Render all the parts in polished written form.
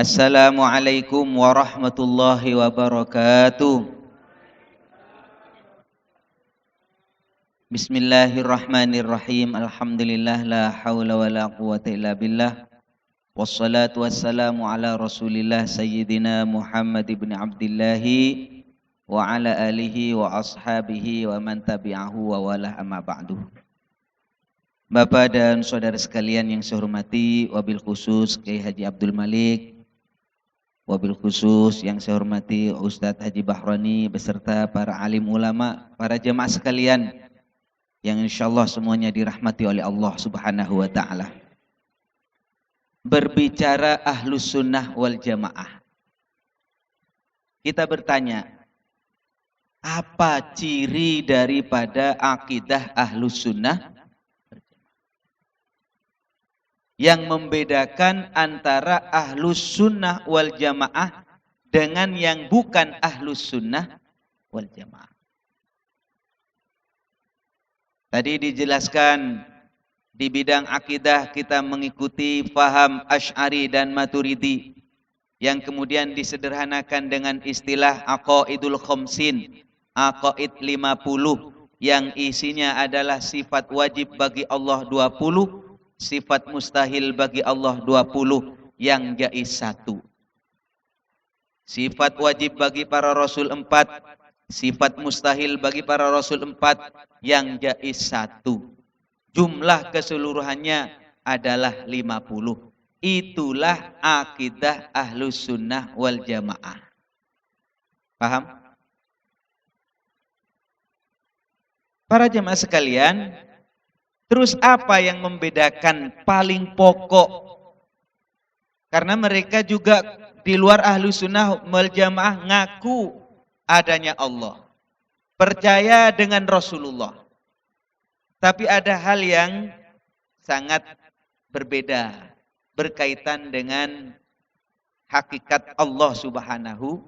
Assalamualaikum warahmatullahi wabarakatuh. Bismillahirrahmanirrahim. Alhamdulillah la haula wa la quwata illa billah. Wassalatu wassalamu ala Rasulillah sayyidina Muhammad ibn Abdullah wa ala alihi wa ashabihi wa man tabi'ahu wa wala amma ba'du. Bapak dan saudara sekalian yang saya hormati, wabil khusus Kiai Haji Abdul Malik, wabil khusus yang saya hormati Ustadz Haji Bahroni beserta para alim ulama, para jemaah sekalian yang insyaallah semuanya dirahmati oleh Allah Subhanahu wa taala. Berbicara ahlus sunnah wal jamaah, kita bertanya, apa ciri daripada akidah ahlus sunnah yang membedakan antara ahlus sunnah wal jamaah dengan yang bukan ahlus sunnah wal jamaah? Tadi dijelaskan di bidang akidah kita mengikuti faham Asy'ari dan Maturidi yang kemudian disederhanakan dengan istilah aqaidul khamsin, aqaid 50, yang isinya adalah sifat wajib bagi Allah 20, sifat mustahil bagi Allah 20, yang jaiz 1. Sifat wajib bagi para rasul 4, sifat mustahil bagi para rasul 4, yang jaiz 1. Jumlah keseluruhannya adalah 50. Itulah akidah ahlus sunnah wal jamaah. Paham? Para jemaah sekalian, terus apa yang membedakan paling pokok? Karena mereka juga di luar ahlus sunnah wal jamaah ngaku adanya Allah, percaya dengan Rasulullah. Tapi ada hal yang sangat berbeda berkaitan dengan hakikat Allah Subhanahu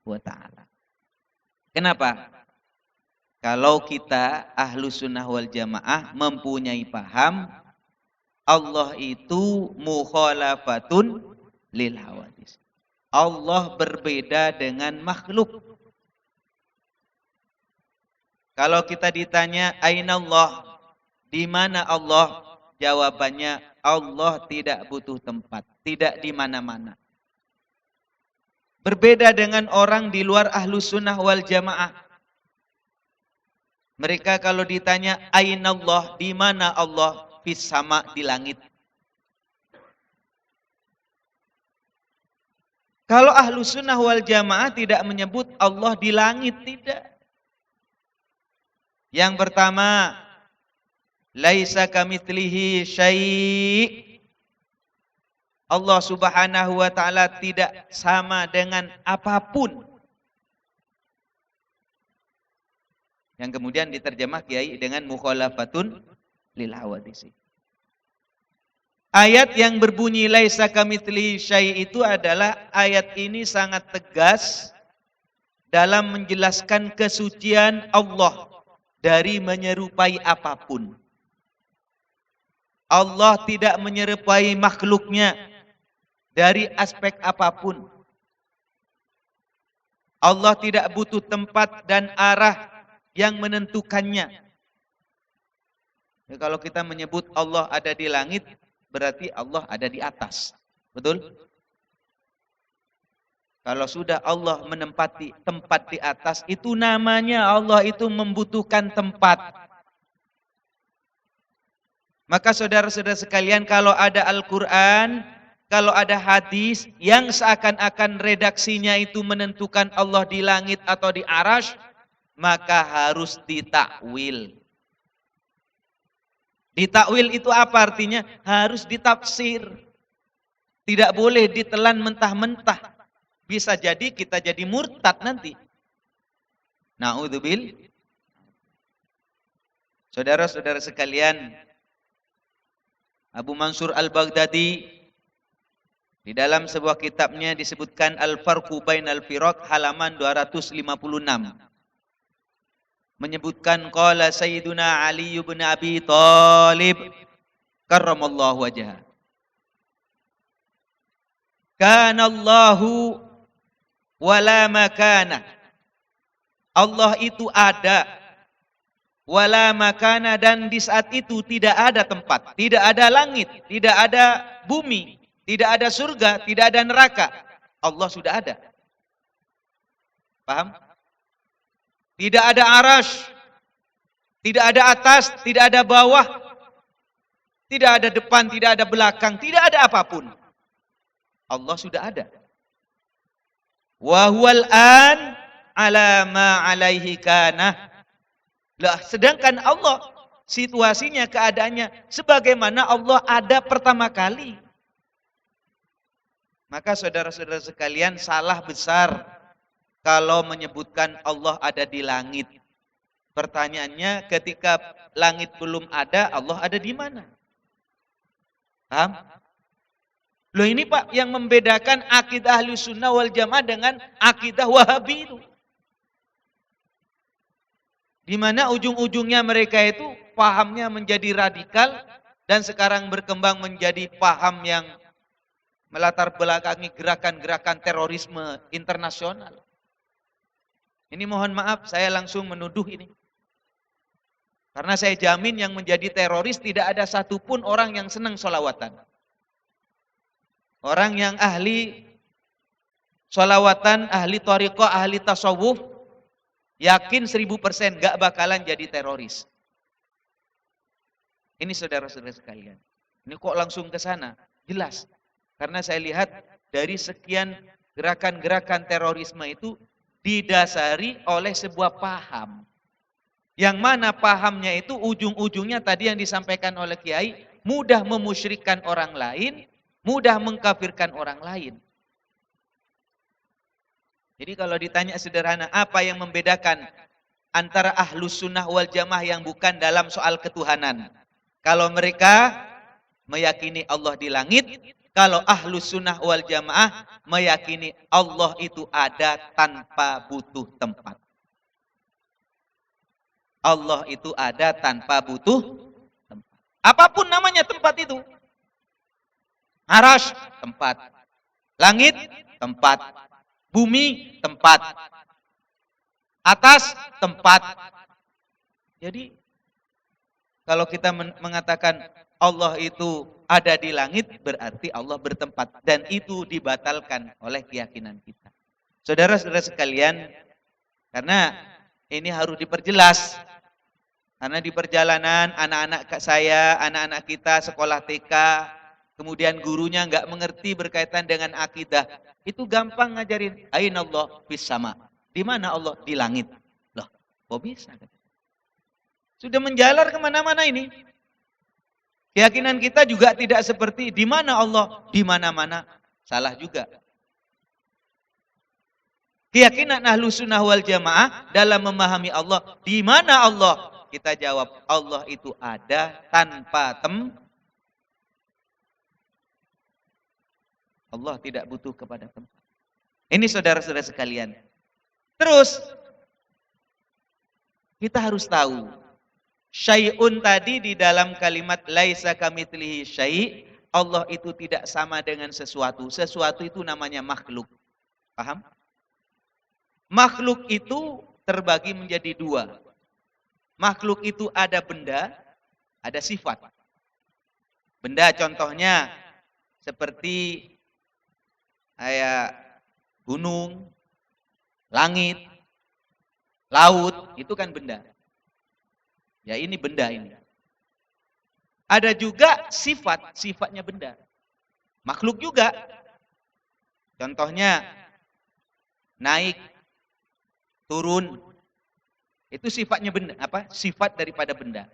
wa taala. Kenapa? Kalau kita ahlus sunnah wal jamaah mempunyai paham Allah itu mukhalafatun lil hawadis. Allah berbeda dengan makhluk. Kalau kita ditanya aina Allah, di mana Allah? Jawabannya Allah tidak butuh tempat, tidak di mana-mana. Berbeda dengan orang di luar ahlus sunnah wal jamaah. Mereka kalau ditanya aina Allah, di mana Allah? Fis sama, di langit. Kalau ahlus sunnah wal jamaah tidak menyebut Allah di langit, tidak. Yang pertama, laisa kamitslihi syai'. Allah Subhanahu wa taala tidak sama dengan apapun. Yang kemudian diterjemah Kiai dengan mukhalafatun lil hawadisi. Ayat yang berbunyi laisa kamitslihi syai' itu adalah ayat ini sangat tegas dalam menjelaskan kesucian Allah dari menyerupai apapun. Allah tidak menyerupai makhluknya dari aspek apapun. Allah tidak butuh tempat dan arah yang menentukannya. Ya, kalau kita menyebut Allah ada di langit, berarti Allah ada di atas. Betul? Kalau sudah Allah menempati tempat di atas, itu namanya Allah itu membutuhkan tempat. Maka saudara-saudara sekalian, kalau ada Al-Quran, kalau ada hadis yang seakan-akan redaksinya itu menentukan Allah di langit atau di arasy, maka harus ditakwil. Ditakwil itu apa artinya? Harus ditafsir. Tidak boleh ditelan mentah-mentah. Bisa jadi kita jadi murtad nanti. Na'udzubil. Saudara-saudara sekalian, Abu Mansur Al-Baghdadi di dalam sebuah kitabnya disebutkan Al-Farqu Bainal Firaq halaman 256. Menyebutkan qala Sayyiduna Ali bin Abi Thalib karramallahu wajhah. Kanallahu wala makana. Allah itu ada. Wala makana, dan di saat itu tidak ada tempat, tidak ada langit, tidak ada bumi, tidak ada surga, tidak ada neraka. Allah sudah ada. Paham? Tidak ada arash, tidak ada atas, tidak ada bawah, tidak ada depan, tidak ada belakang, tidak ada apapun. Allah sudah ada. Wa huwal an ala ma alaihi kana. Lah, sedangkan Allah situasinya, keadaannya sebagaimana Allah ada pertama kali. Maka saudara-saudara sekalian, salah besar kalau menyebutkan Allah ada di langit. Pertanyaannya, ketika langit belum ada, Allah ada di mana? Paham? Loh, ini Pak yang membedakan akidah Ahlussunnah wal Jamaah dengan akidah Wahabi itu. Di mana ujung-ujungnya mereka itu pahamnya menjadi radikal dan sekarang berkembang menjadi paham yang melatar belakangi gerakan-gerakan terorisme internasional. Ini mohon maaf, saya langsung menuduh ini. Karena saya jamin yang menjadi teroris tidak ada satupun orang yang senang sholawatan. Orang yang ahli sholawatan, ahli thariqah, ahli tasawuf, yakin 1000% gak bakalan jadi teroris. Ini saudara-saudara sekalian. Ini kok langsung ke sana? Jelas. Karena saya lihat dari sekian gerakan-gerakan terorisme itu didasari oleh sebuah paham. Yang mana pahamnya itu ujung-ujungnya tadi yang disampaikan oleh Kiai, mudah memusyrikkan orang lain, mudah mengkafirkan orang lain. Jadi kalau ditanya sederhana, apa yang membedakan antara Ahlus Sunnah wal Jamaah yang bukan dalam soal ketuhanan? Kalau mereka meyakini Allah di langit, kalau Ahlus Sunnah wal Jamaah meyakini Allah itu ada tanpa butuh tempat. Allah itu ada tanpa butuh tempat. Apapun namanya tempat itu. Arash, tempat. Langit, tempat. Bumi, tempat. Atas, tempat. Jadi, kalau kita mengatakan Allah itu ada di langit, berarti Allah bertempat. Dan itu dibatalkan oleh keyakinan kita. Saudara-saudara sekalian, karena ini harus diperjelas. Karena di perjalanan anak-anak saya, anak-anak kita sekolah TK, kemudian gurunya nggak mengerti berkaitan dengan akidah. Itu gampang ngajarin, ainallah fis sama. Di mana Allah? Di langit. Loh, kok bisa? Sudah menjalar kemana-mana ini. Keyakinan kita juga tidak seperti di mana Allah? Di mana-mana. Salah juga. Keyakinan Ahlus Sunnah wal Jamaah dalam memahami Allah, di mana Allah? Kita jawab, Allah itu ada tanpa tempat. Allah tidak butuh kepada tempat. Ini saudara-saudara sekalian. Terus, kita harus tahu, syai'un tadi di dalam kalimat laisa kamitslihi syai', Allah itu tidak sama dengan sesuatu. Sesuatu itu namanya makhluk. Paham? Makhluk itu terbagi menjadi dua. Makhluk itu ada benda, ada sifat. Benda contohnya seperti kayak gunung, langit, laut, itu kan benda. Ya ini benda ini. Ada juga sifat, sifatnya benda. Makhluk juga. Contohnya naik, turun. Itu sifatnya benda, apa? Sifat daripada benda.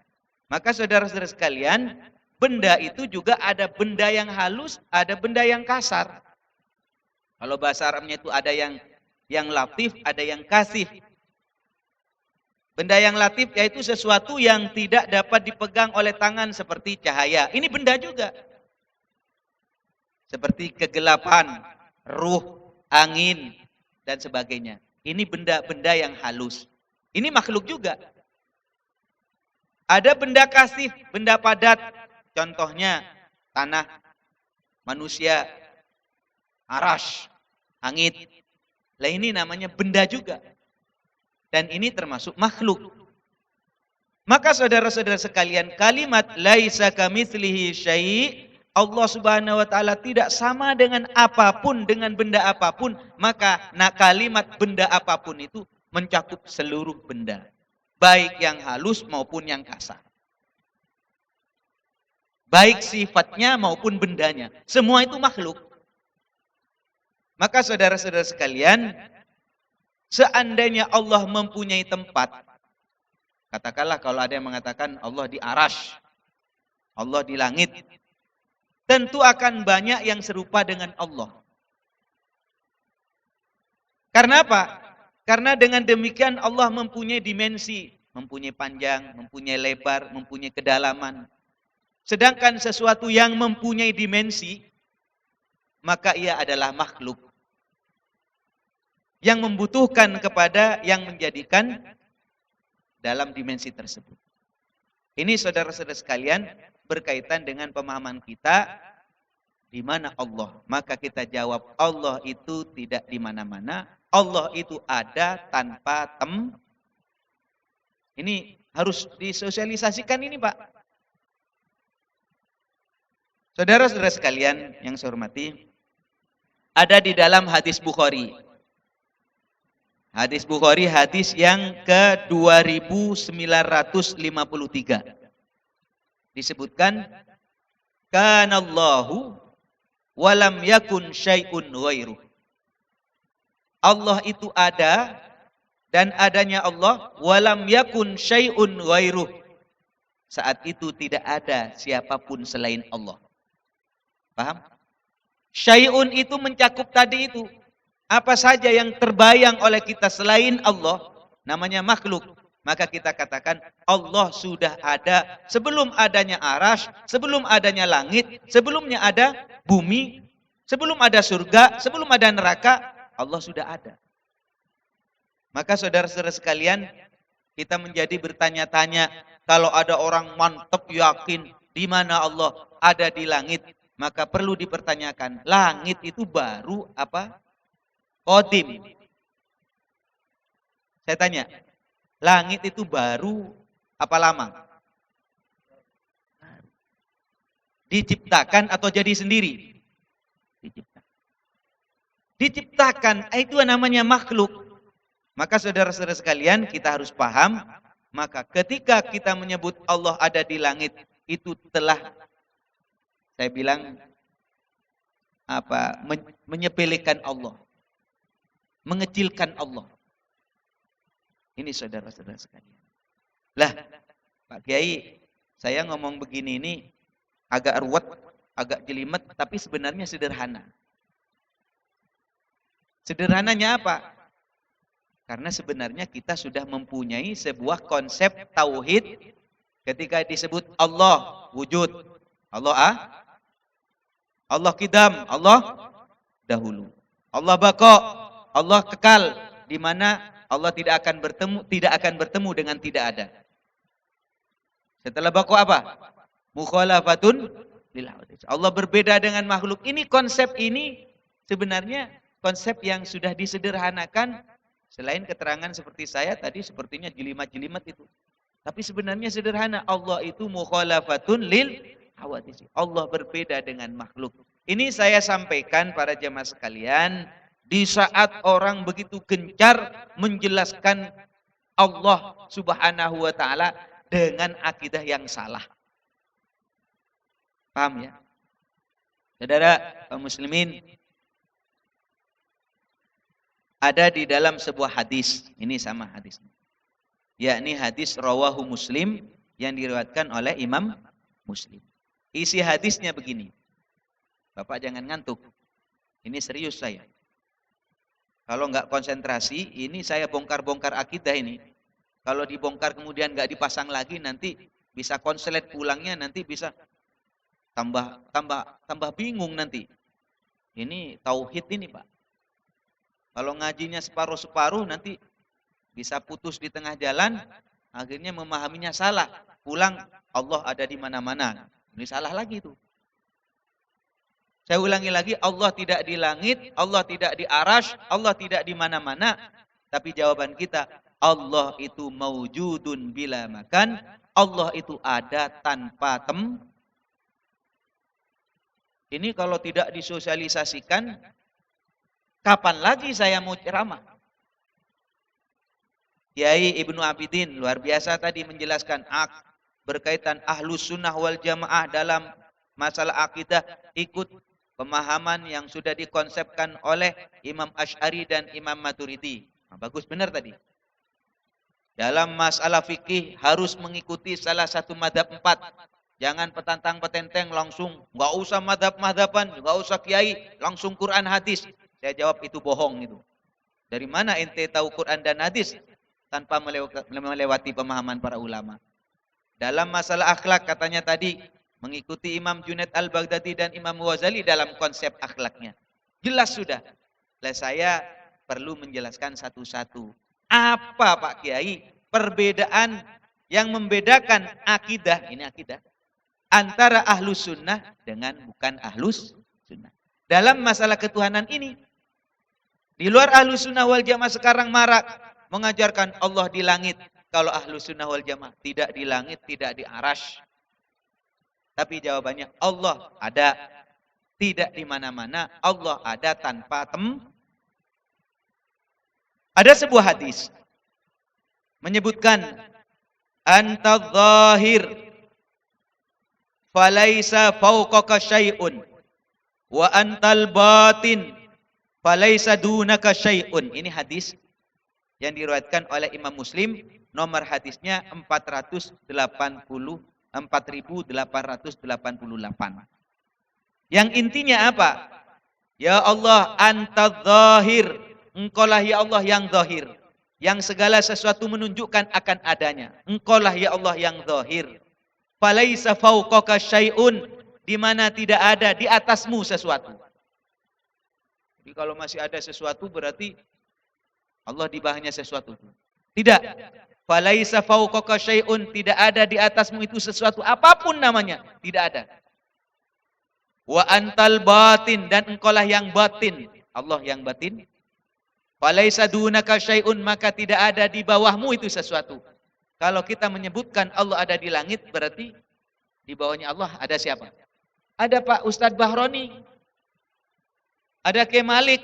Maka saudara-saudara sekalian, benda itu juga ada benda yang halus, ada benda yang kasar. Kalau bahasa Arabnya itu ada yang latif, ada yang kasif. Benda yang latif yaitu sesuatu yang tidak dapat dipegang oleh tangan seperti cahaya. Ini benda juga. Seperti kegelapan, ruh, angin, dan sebagainya. Ini benda-benda yang halus. Ini makhluk juga. Ada benda kasif, benda padat. Contohnya tanah, manusia, arash, langit. Lah ini namanya benda juga. Dan ini termasuk makhluk. Maka saudara-saudara sekalian, kalimat laisa kamitslihi syai', Allah Subhanahu wa taala tidak sama dengan apapun, dengan benda apapun, maka kalimat benda apapun itu mencakup seluruh benda, baik yang halus maupun yang kasar. Baik sifatnya maupun bendanya, semua itu makhluk. Maka saudara-saudara sekalian, seandainya Allah mempunyai tempat, katakanlah kalau ada yang mengatakan Allah di arash, Allah di langit, tentu akan banyak yang serupa dengan Allah. Karena apa? Karena dengan demikian Allah mempunyai dimensi, mempunyai panjang, mempunyai lebar, mempunyai kedalaman. Sedangkan sesuatu yang mempunyai dimensi, maka ia adalah makhluk yang membutuhkan kepada yang menjadikan dalam dimensi tersebut. Ini saudara-saudara sekalian berkaitan dengan pemahaman kita di mana Allah. Maka kita jawab Allah itu tidak di mana-mana. Allah itu ada tanpa Ini harus disosialisasikan ini, Pak. Saudara-saudara sekalian yang saya hormati, ada di dalam hadis Bukhari. Hadis Bukhari, hadis yang ke-2953. Disebutkan, kanallahu walam yakun syai'un ghairuh. Allah itu ada dan adanya Allah, walam yakun syai'un ghairuh. Saat itu tidak ada siapapun selain Allah. Paham? Syai'un itu mencakup tadi itu. Apa saja yang terbayang oleh kita selain Allah, namanya makhluk. Maka kita katakan Allah sudah ada sebelum adanya arash, sebelum adanya langit, sebelumnya ada bumi, sebelum ada surga, sebelum ada neraka, Allah sudah ada. Maka saudara-saudara sekalian, kita menjadi bertanya-tanya, kalau ada orang mantap yakin di mana Allah ada di langit, maka perlu dipertanyakan, langit itu baru apa? Qadim. Saya tanya, langit itu baru apa lama? Diciptakan atau jadi sendiri? Diciptakan. Diciptakan, itu namanya makhluk. Maka saudara-saudara sekalian, kita harus paham, maka ketika kita menyebut Allah ada di langit, itu telah, saya bilang, menyepelekan Allah. Mengecilkan Allah. Ini saudara-saudara sekalian. Lah, Pak Kiai, saya ngomong begini ini agak ruwet, agak jelimet, tapi sebenarnya sederhana. Sederhananya apa? Karena sebenarnya kita sudah mempunyai sebuah konsep tauhid ketika disebut Allah wujud. Allah Allah kidam, Allah dahulu. Allah baqa, Allah kekal, di mana Allah tidak akan bertemu dengan tidak ada. Setelah baqa apa? Mukhalafatun lil hawadits. Allah berbeda dengan makhluk. Ini konsep ini sebenarnya konsep yang sudah disederhanakan. Selain keterangan seperti saya tadi sepertinya jelimat-jelimat itu. Tapi sebenarnya sederhana. Allah itu mukhalafatun lil hawadits. Allah berbeda dengan makhluk. Ini saya sampaikan para jemaah sekalian di saat orang begitu gencar menjelaskan Allah Subhanahu wa taala dengan akidah yang salah. Paham ya? Saudara kaum muslimin, ada di dalam sebuah hadis, ini sama hadisnya. Yakni hadis rawahu Muslim yang diriwayatkan oleh Imam Muslim. Isi hadisnya begini. Bapak jangan ngantuk. Ini serius saya. Kalau nggak konsentrasi, ini saya bongkar-bongkar akidah ini. Kalau dibongkar kemudian nggak dipasang lagi, nanti bisa konslet pulangnya, nanti bisa tambah bingung nanti. Ini tauhid ini, Pak. Kalau ngajinya separuh-separuh, nanti bisa putus di tengah jalan, akhirnya memahaminya salah. Pulang Allah ada di mana-mana. Ini salah lagi itu. Saya ulangi lagi, Allah tidak di langit, Allah tidak di arash, Allah tidak di mana-mana. Tapi jawaban kita, Allah itu maujudun bila makan, Allah itu ada tanpa Ini kalau tidak disosialisasikan, kapan lagi saya mau ceramah? Kiai Ibnu Abidin luar biasa tadi menjelaskan berkaitan ahlus sunnah wal jamaah dalam masalah akidah ikut pemahaman yang sudah dikonsepkan oleh Imam Asy'ari dan Imam Maturidi. Nah, bagus benar tadi. Dalam masalah fikih harus mengikuti salah satu madhab 4. Jangan petantang petenteng langsung, nggak usah madhab-madhaban, nggak usah kiai, langsung Quran hadis. Saya jawab itu bohong itu. Dari mana ente tahu Quran dan hadis tanpa melewati pemahaman para ulama? Dalam masalah akhlak katanya tadi, mengikuti Imam Junaid al-Baghdadi dan Imam Ghazali dalam konsep akhlaknya. Jelas sudah. Saya perlu menjelaskan satu-satu. Apa Pak Kiai perbedaan yang membedakan akidah, ini akidah, antara ahlus sunnah dengan bukan ahlus sunnah. Dalam masalah ketuhanan ini, di luar ahlus sunnah wal jamaah sekarang marak mengajarkan Allah di langit. Kalau ahlus sunnah wal jamaah tidak di langit, tidak di arash. Tapi jawabannya Allah ada, tidak di mana-mana, Allah ada tanpa Ada sebuah hadis menyebutkan anta dzahir falaisa fawqaka syai'un wa antal batin falaisa dunaka syai'un. Ini hadis yang diriwayatkan oleh Imam Muslim, nomor hadisnya 4888. Yang intinya apa? Ya Allah, anta dzahir, engkaulah ya Allah yang zahir, yang segala sesuatu menunjukkan akan adanya. Engkaulah ya Allah yang zahir. Falaisa fawqaka syai'un, di mana tidak ada di atasmu sesuatu. Jadi kalau masih ada sesuatu berarti Allah di bawahnya sesuatu. Tidak. Falaisa fawqaka syai'un, tidak ada di atasmu itu sesuatu apapun namanya, tidak ada. Wa antal batin, dan engkaulah yang batin, Allah yang batin. Falaisa dunaka syai'un, maka tidak ada di bawahmu itu sesuatu. Kalau kita menyebutkan Allah ada di langit, berarti di bawahnya Allah ada siapa? Ada Pak Ustadz Bahroni, ada Kiai Malik,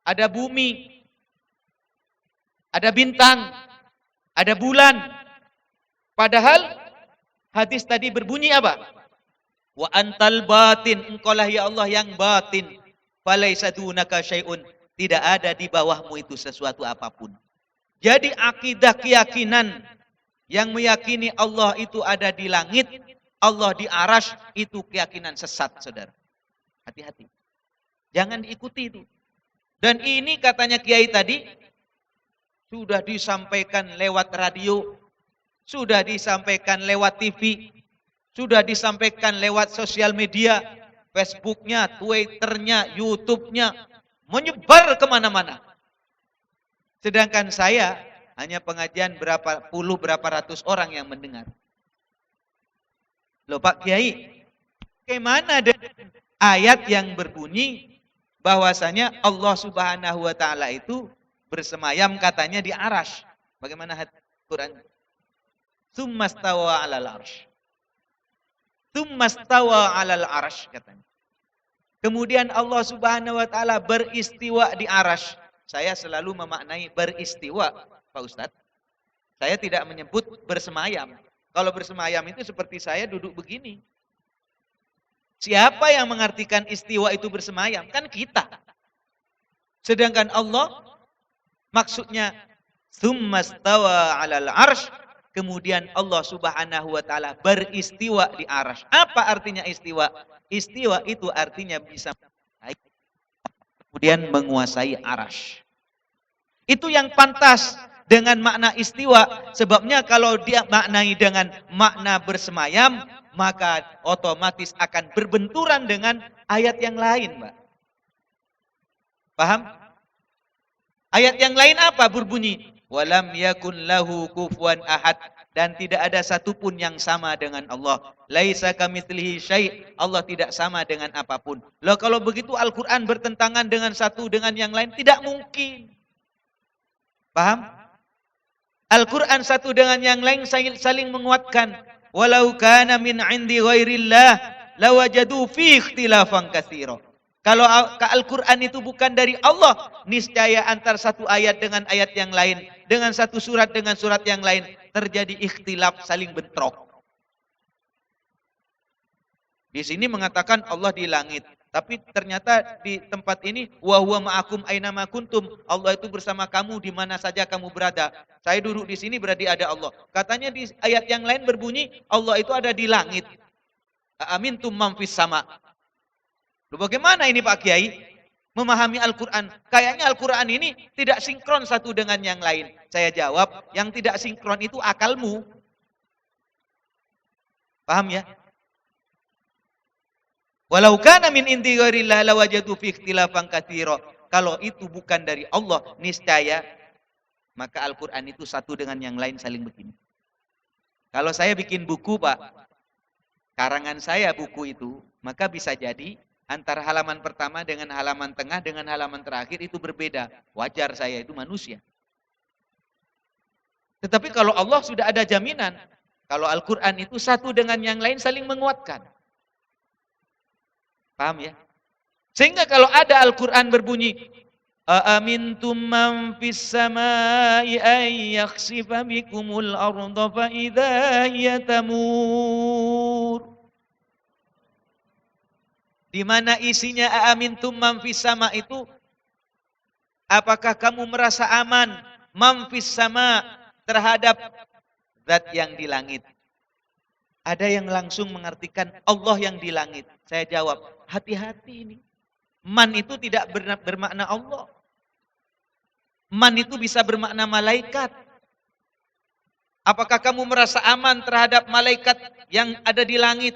ada bumi, ada bintang, ada bulan. Padahal hadis tadi berbunyi apa? Wa antal batin, engkaulah ya Allah yang batin. Falaisa dunaka syai'un, tidak ada di bawahmu itu sesuatu apapun. Jadi akidah keyakinan yang meyakini Allah itu ada di langit, Allah di arash, itu keyakinan sesat, saudara. Hati-hati. Jangan diikuti itu. Dan ini katanya Kiai tadi, sudah disampaikan lewat radio, sudah disampaikan lewat TV, sudah disampaikan lewat sosial media, Facebooknya, Twitternya, YouTube-nya, menyebar kemana-mana. Sedangkan saya hanya pengajian berapa puluh, berapa ratus orang yang mendengar. Loh Pak Kiai, bagaimana dengan ayat yang berbunyi bahwasanya Allah Subhanahu wa Ta'ala itu bersemayam katanya di arash? Bagaimana Quran? Tsummastawa 'alal arsy. Tsummastawa 'alal arsy katanya. Kemudian Allah Subhanahu wa Ta'ala beristiwa di arash. Saya selalu memaknai beristiwa, Pak Ustadz. Saya tidak menyebut bersemayam. Kalau bersemayam itu seperti saya duduk begini. Siapa yang mengartikan istiwa itu bersemayam? Kan kita. Sedangkan Allah maksudnya tsummastawa 'alal arsy, kemudian Allah Subhanahu wa Ta'ala beristiwa di arash. Apa artinya istiwa? Istiwa itu artinya bisa kemudian menguasai arash. Itu yang pantas dengan makna istiwa. Sebabnya kalau dia maknai dengan makna bersemayam, maka otomatis akan berbenturan dengan ayat yang lain, Mbak. Paham? Ayat yang lain apa berbunyi? wa lam yakun lahu kufuwan ahad, dan tidak ada satupun yang sama dengan Allah. Laisa kamitslihi syai', Allah tidak sama dengan apapun. Loh, kalau begitu Al-Qur'an bertentangan dengan satu dengan yang lain, tidak mungkin. Paham? Al-Quran satu dengan yang lain saling menguatkan. Walau kana min indi ghairillah lawajadu fi ikhtilafan katsira. Kalau Al-Quran itu bukan dari Allah, niscaya antar satu ayat dengan ayat yang lain, dengan satu surat dengan surat yang lain, terjadi ikhtilaf, saling bentrok. Di sini mengatakan Allah di langit. Tapi ternyata di tempat ini wa huwa ma'akum aina ma kuntum. Allah itu bersama kamu di mana saja kamu berada. Saya duduk di sini berarti ada Allah. Katanya di ayat yang lain berbunyi Allah itu ada di langit. Amintum man fis sama. Loh, bagaimana ini Pak Kiai? Memahami Al-Qur'an. Kayaknya Al-Qur'an ini tidak sinkron satu dengan yang lain. Saya jawab, yang tidak sinkron itu akalmu. Paham ya? Walau kana min indi ghairillah lawajadu fi ikhtilafan katsira. Kalau itu bukan dari Allah, niscaya maka Al-Qur'an itu satu dengan yang lain saling begini. Kalau saya bikin buku, Pak, karangan saya buku itu, maka bisa jadi antara halaman pertama dengan halaman tengah dengan halaman terakhir itu berbeda. Wajar, saya itu manusia. Tetapi kalau Allah sudah ada jaminan, kalau Al-Qur'an itu satu dengan yang lain saling menguatkan. Paham ya? Sehingga kalau ada Al-Quran berbunyi Aamintum man fis samai ay yakhsifa bikumul arda fa idza hiya tamur. Di mana isinya aamintum man fis sama itu, apakah kamu merasa aman man fis sama terhadap zat yang di langit? Ada yang langsung mengartikan Allah yang di langit. Saya jawab, hati-hati ini. Man itu tidak bermakna Allah. Man itu bisa bermakna malaikat. Apakah kamu merasa aman terhadap malaikat yang ada di langit?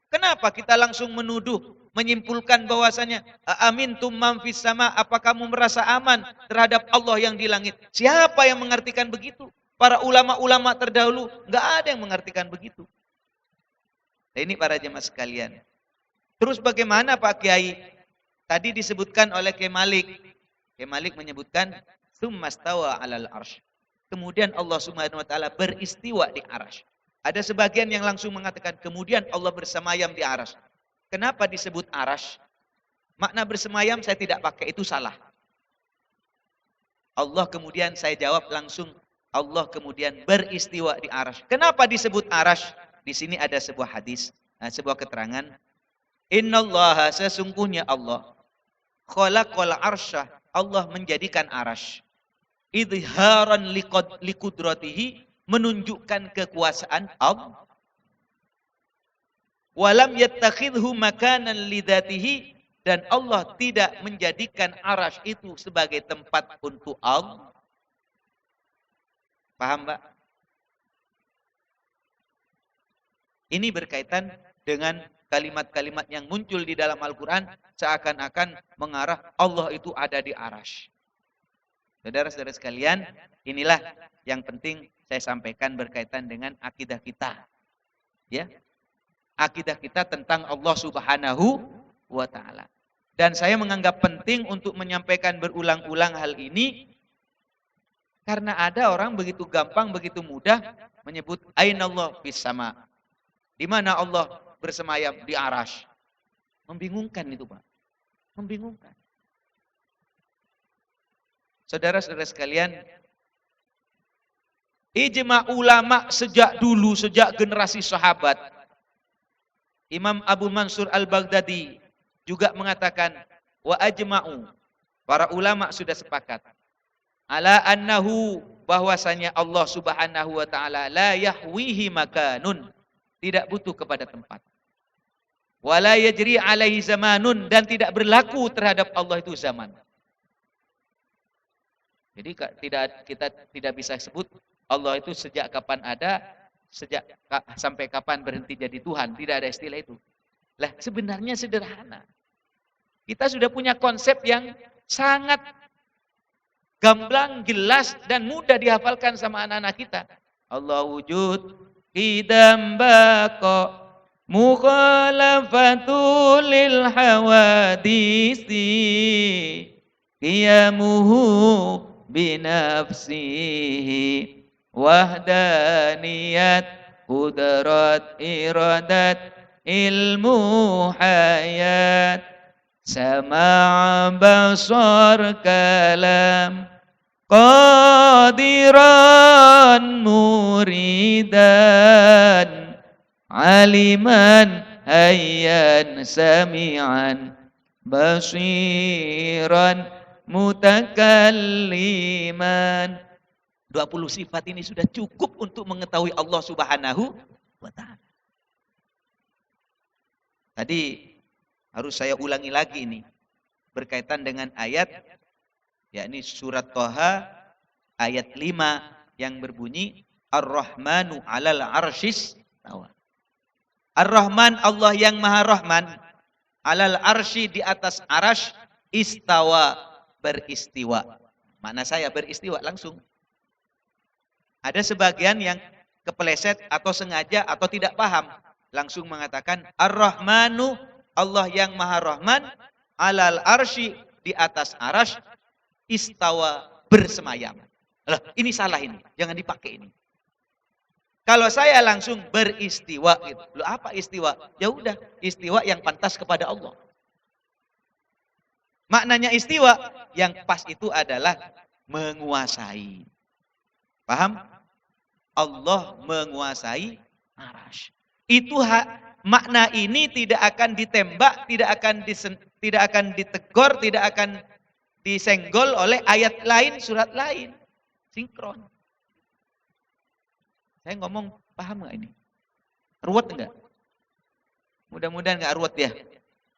Kenapa kita langsung menuduh, menyimpulkan bahwasanya amintum man fis sama, apa kamu merasa aman terhadap Allah yang di langit? Siapa yang mengartikan begitu? Para ulama-ulama terdahulu enggak ada yang mengartikan begitu. Nah, ini para jemaah sekalian. Terus bagaimana Pak Kiai? Tadi disebutkan oleh Kiai Malik. Kiai Malik menyebutkan tsummastawa 'alal arsy. Kemudian Allah Subhanahu wa taala beristiwa di arsy. Ada sebagian yang langsung mengatakan kemudian Allah bersemayam di arsy. Kenapa disebut arsy? Makna bersemayam saya tidak pakai, itu salah. Allah kemudian, saya jawab langsung, Allah kemudian beristiwa di arsy. Kenapa disebut arsy? Di sini ada sebuah hadis, sebuah keterangan. Innallaha, sesungguhnya Allah, khalaqal arsy, Allah menjadikan arsy. Idharan liqudratihi, menunjukkan kekuasaan Allah. Walam yattakhidhu makanan lidatihi, dan Allah tidak menjadikan arsy itu sebagai tempat untuk Allah. Paham, Mbak? Ini berkaitan dengan kalimat-kalimat yang muncul di dalam Al-Quran seakan-akan mengarah Allah itu ada di arsy. Saudara-saudara sekalian, inilah yang penting saya sampaikan berkaitan dengan akidah kita. Ya, akidah kita tentang Allah Subhanahu wa taala. Dan saya menganggap penting untuk menyampaikan berulang-ulang hal ini karena ada orang begitu gampang, begitu mudah menyebut ainallah fis sama. Di mana Allah bersemayam di arsy. Membingungkan itu, Pak. Membingungkan. Saudara-saudara sekalian, ijma ulama sejak dulu, sejak generasi sahabat. Imam Abu Mansur Al-Baghdadi juga mengatakan, wa ajma'u, para ulama sudah sepakat, ala annahu, bahwasanya Allah Subhanahu wa taala la yahwihi makanun, tidak butuh kepada tempat. Wala yajri alaihi zamanun, dan tidak berlaku terhadap Allah itu zaman. Jadi kita tidak bisa sebut Allah itu sejak kapan ada, sampai kapan berhenti jadi Tuhan. Tidak ada istilah itu. Lah, sebenarnya sederhana. Kita sudah punya konsep yang sangat gamblang, jelas, dan mudah dihafalkan sama anak-anak kita. Allah wujud, qidam baqa, mukhalafatul lil hawadisi, qiyamuhu binafsihi, wahdaniyat, qudrat, iradat, ilmu hayat, sama' basar kalam, qadiran muridan, aliman hayyan sami'an, basiran mutakalliman. 20 sifat ini sudah cukup untuk mengetahui Allah Subhanahu wa ta'ala. Tadi harus saya ulangi lagi ini berkaitan dengan ayat, yakni surat Thaha ayat 5 yang berbunyi Ar-Rahmanu 'alal 'arsyis istawa. Ar-Rahman, Allah yang Maha Rahman, 'alal 'arsy, di atas arasy, istawa, beristiwa. Makna saya beristiwa langsung. Ada sebagian yang kepeleset atau sengaja atau tidak paham, langsung mengatakan Ar-Rahmanu, Allah yang Maha Rahman, 'alal 'arsy, di atas arasy, istawa, bersemayam. Loh, ini salah ini, jangan dipakai ini. Kalau saya langsung beristiwa gitu. Loh, apa istiwa? Ya udah, istiwa yang pantas kepada Allah. Maknanya istiwa yang pas itu adalah menguasai. Paham? Allah menguasai arasy. Itu makna ini tidak akan ditembak, tidak akan ditegur, tidak akan disenggol oleh ayat lain, surat lain. Sinkron. Saya ngomong paham nggak ini? Ruwet enggak? Mudah-mudahan nggak ruwet ya.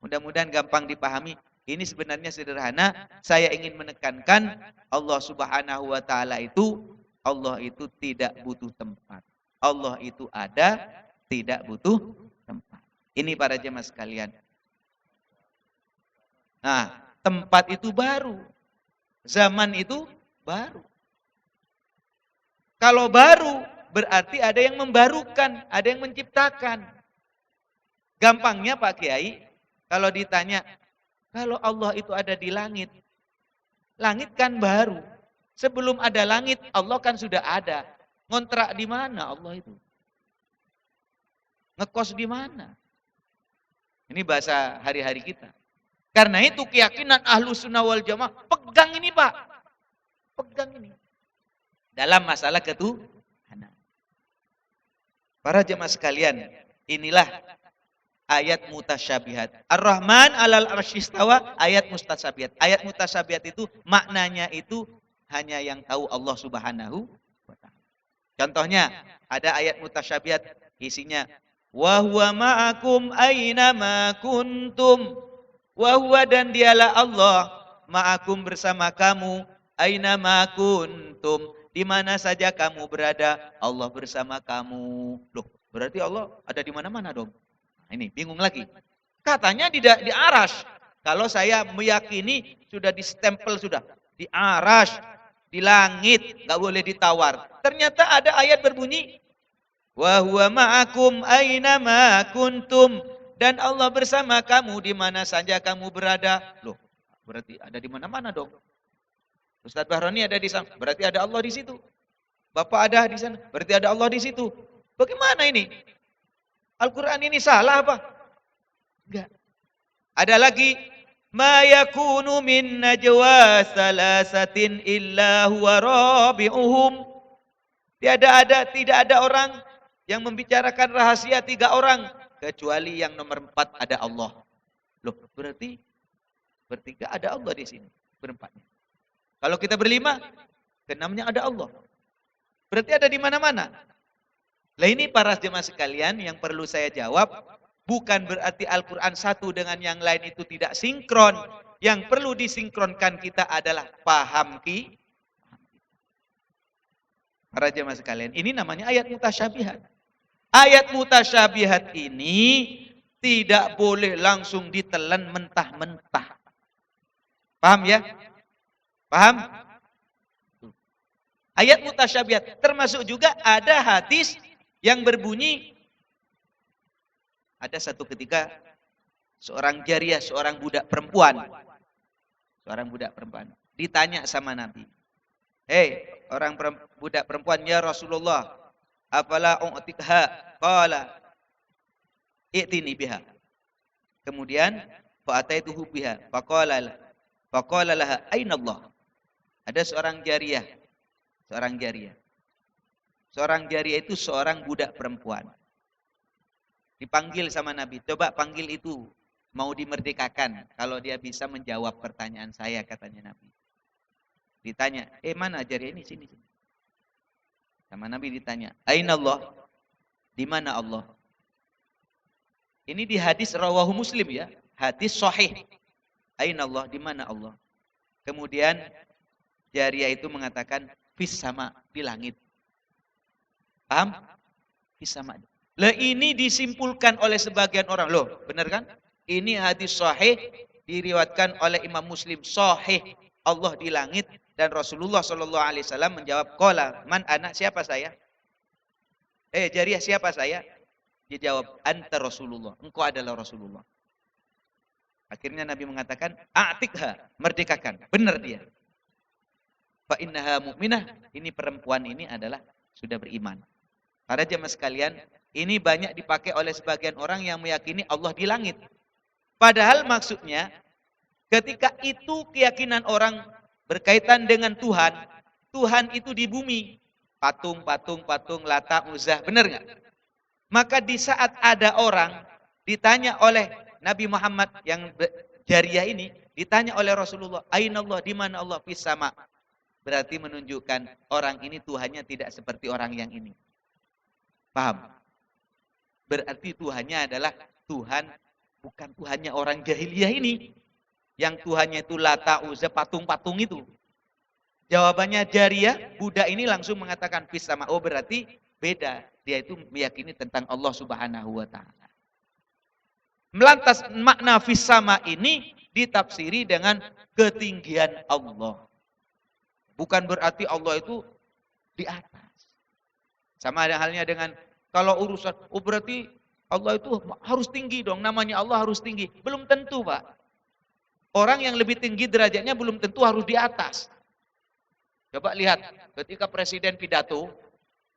Mudah-mudahan gampang dipahami. Ini sebenarnya sederhana. Saya ingin menekankan Allah Subhanahu wa ta'ala itu, Allah itu tidak butuh tempat. Allah itu ada, tidak butuh tempat. Ini para jemaah sekalian. Nah, tempat itu baru. Zaman itu baru. Kalau baru, berarti ada yang membarukan, ada yang menciptakan. Gampangnya Pak Kiai, kalau ditanya, kalau Allah itu ada di langit, langit kan baru. Sebelum ada langit, Allah kan sudah ada. Ngontrak di mana Allah itu? Ngekos di mana? Ini bahasa hari-hari kita. Karena itu keyakinan Ahlus Sunnah wal Jamaah, pegang ini Pak. Pegang ini. Dalam masalah ketuhanan. Para jemaah sekalian, inilah ayat mutasyabihat. Ar-Rahman 'alal 'arsy istawa, ayat mutasyabihat. Ayat mutasyabihat itu maknanya itu hanya yang tahu Allah Subhanahu wa ta'ala. Contohnya, ada ayat mutasyabihat isinya wa huwa ma'akum aina ma kuntum. Wa huwa, dan dialah Allah, ma'akum, bersama kamu, aina ma kuntum, di mana saja kamu berada, Allah bersama kamu. Loh, berarti Allah ada di mana-mana dong. Nah, ini bingung lagi. Katanya di arasy. Kalau saya meyakini sudah distempel, sudah di arasy, di langit, nggak boleh ditawar. Ternyata ada ayat berbunyi wa huwa ma'akum aina ma kuntum, dan Allah bersama kamu di mana saja kamu berada. Loh, berarti ada di mana-mana dong. Ustaz Bahroni ada di sana, berarti ada Allah di situ. Bapak ada di sana, berarti ada Allah di situ. Bagaimana ini? Al-Quran ini salah apa? Enggak. Ada lagi, ma yakunu min najwa salasatin illa huwa rabi'uhum. Tidak ada orang yang membicarakan rahasia 3 orang kecuali yang nomor 4 ada Allah. Loh, berarti bertiga ada Allah di sini, berempatnya. Kalau kita berlima, keenamnya ada Allah. Berarti ada di mana-mana. Lah ini para jemaah sekalian yang perlu saya jawab, bukan berarti Al-Quran satu dengan yang lain itu tidak sinkron. Yang perlu disinkronkan kita adalah paham para jemaah sekalian. Ini namanya ayat mutasyabihat. Ayat mutasyabihat ini tidak boleh langsung ditelan mentah-mentah. Paham ya? Paham? Ayat mutasyabihat. Termasuk juga ada hadis yang berbunyi, ada satu ketika seorang jariyah, seorang budak perempuan, ditanya sama Nabi, "Hei, budak perempuan, ya Rasulullah, afala u'tikha?" Qala, "I'tini biha." Kemudian fa'ataituhu biha, faqala laha, "Aina Allah?" Ada seorang jariyah. Seorang jariyah itu seorang budak perempuan. Dipanggil sama Nabi, "Coba panggil itu, mau dimerdekakan kalau dia bisa menjawab pertanyaan saya," katanya Nabi. Ditanya, "Mana jariyah ini? Sini. Sama Nabi ditanya, "Aina Allah?" Di mana Allah? Ini di hadis rawahu Muslim ya, hadis sahih. Aina Allah, di mana Allah? Kemudian jariyah itu mengatakan, "Fis sama," di langit. Paham? Fis sama. Lah ini disimpulkan oleh sebagian orang. Loh, benar kan? Ini hadis sahih diriwayatkan oleh Imam Muslim, sahih, Allah di langit, dan Rasulullah sallallahu alaihi wasallam menjawab, "Qala, man ana?" Siapa saya? Jariyah, siapa saya? Dia jawab, "Anta Rasulullah." Engkau adalah Rasulullah. Akhirnya Nabi mengatakan, "A'tikha," merdekakan. Benar dia. Fa innaha mu'minah. Ini perempuan ini adalah sudah beriman. Para jemaah sekalian, ini banyak dipakai oleh sebagian orang yang meyakini Allah di langit. Padahal maksudnya, ketika itu keyakinan orang berkaitan dengan Tuhan, Tuhan itu di bumi. Patung, Lata, Uzzah, benar nggak? Maka di saat ada orang ditanya oleh Nabi Muhammad yang jariyah ini, ditanya oleh Rasulullah, "Aina Allah?" Di mana Allah? Fis sama. Berarti menunjukkan orang ini Tuhannya tidak seperti orang yang ini. Paham? Berarti Tuhannya adalah Tuhan, bukan Tuhannya orang jahiliyah ini. Yang Tuhannya itu Lata, Uzzah, patung-patung itu. Jawabannya jariyah, budak ini langsung mengatakan fis sama. Oh, berarti beda. Dia itu meyakini tentang Allah Subhanahu wa taala. Melantas makna fis sama ini ditafsiri dengan ketinggian Allah. Bukan berarti Allah itu di atas. Sama ada halnya dengan kalau urusan, oh berarti Allah itu harus tinggi dong, namanya Allah harus tinggi. Belum tentu, Pak. Orang yang lebih tinggi derajatnya belum tentu harus di atas. Coba lihat ketika presiden pidato,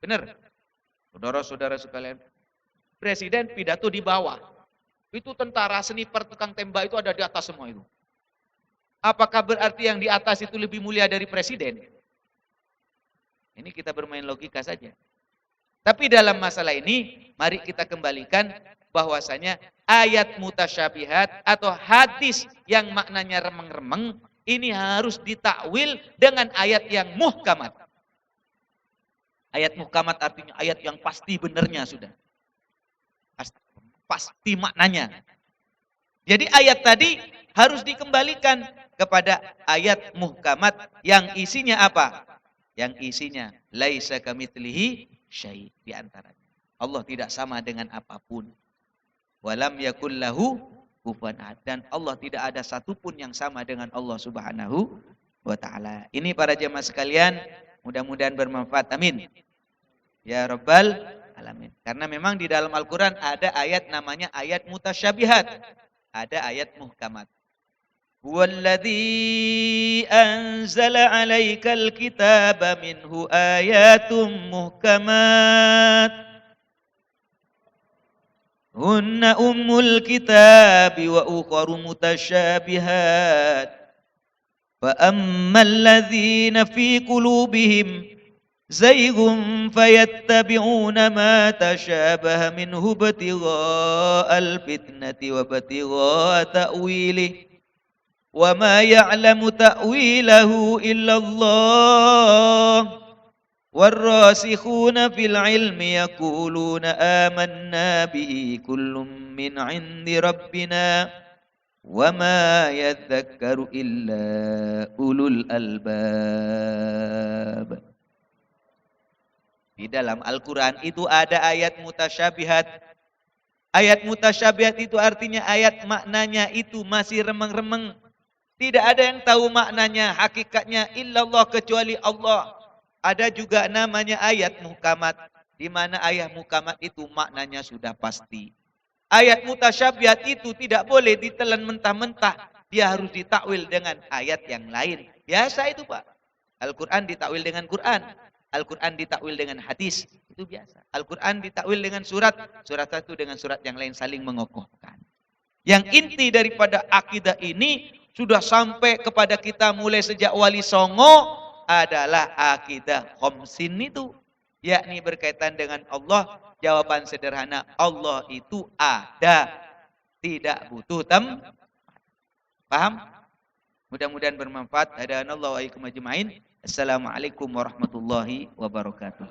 benar? Saudara-saudara sekalian, presiden pidato di bawah. Itu tentara, sniper, tukang tembak itu ada di atas semua itu. Apakah berarti yang di atas itu lebih mulia dari presiden? Ini kita bermain logika saja. Tapi dalam masalah ini, mari kita kembalikan bahwasanya ayat mutasyabihat atau hadis yang maknanya remeng-remeng, ini harus ditakwil dengan ayat yang muhkamat. Ayat muhkamat artinya ayat yang pasti benernya sudah. Pasti maknanya. Jadi ayat tadi harus dikembalikan kepada ayat muhkamat yang isinya apa? Yang isinya laisa kamitslihi syai' di antaranya. Allah tidak sama dengan apapun. Walam yakul lahu kufuwan ahad, dan Allah tidak ada satupun yang sama dengan Allah Subhanahu wa taala. Ini para jemaah sekalian, mudah-mudahan bermanfaat. Amin. Ya Rabbal alamin. Karena memang di dalam Al-Qur'an ada ayat namanya ayat mutasyabihat. Ada ayat muhkamat. Huwallazi anzala 'alaikal kitaba minhu ayatum muhkamat. Hunna ummul kitabi wa ukharu mutasyabihat. Fa ammal ladzina fi qulubihim zayghun fayattabi'una ma tashabaha minhu ibtigha'al fitnati wa ibtigha'a ta'wilihi. وَمَا يَعْلَمُ تَأْوِيلَهُ إِلَّا اللَّهُ وَالرَّاسِخُونَ فِي الْعِلْمِ يَقُولُونَ آمَنَّا بِهِ كُلٌّ مِّنْ عِندِ رَبِّنَا وَمَا يَذَّكَّرُ إِلَّا أُولُو الْأَلْبَابِ. Di dalam Al-Quran itu ada ayat mutasyabihat. Ayat mutasyabihat itu artinya ayat maknanya itu masih remeng-remeng. Tidak ada yang tahu maknanya, hakikatnya illallah kecuali Allah. Ada juga namanya ayat muhkamat, di mana ayat muhkamat itu maknanya sudah pasti. Ayat mutasyabihat itu tidak boleh ditelan mentah-mentah, dia harus ditakwil dengan ayat yang lain. Biasa itu Pak. Al-Quran ditakwil dengan Quran, Al-Quran ditakwil dengan hadis, itu biasa. Al-Quran ditakwil dengan surat, surat satu dengan surat yang lain saling mengokohkan. Yang inti daripada akidah ini sudah sampai kepada kita mulai sejak Wali Songo adalah akidah khamsin itu, yakni berkaitan dengan Allah. Jawaban sederhana, Allah itu ada, tidak butuh tempat. Paham? Mudah-mudahan bermanfaat. Hadanallahu wa iyyakum ajmain. Assalamualaikum warahmatullahi wabarakatuh.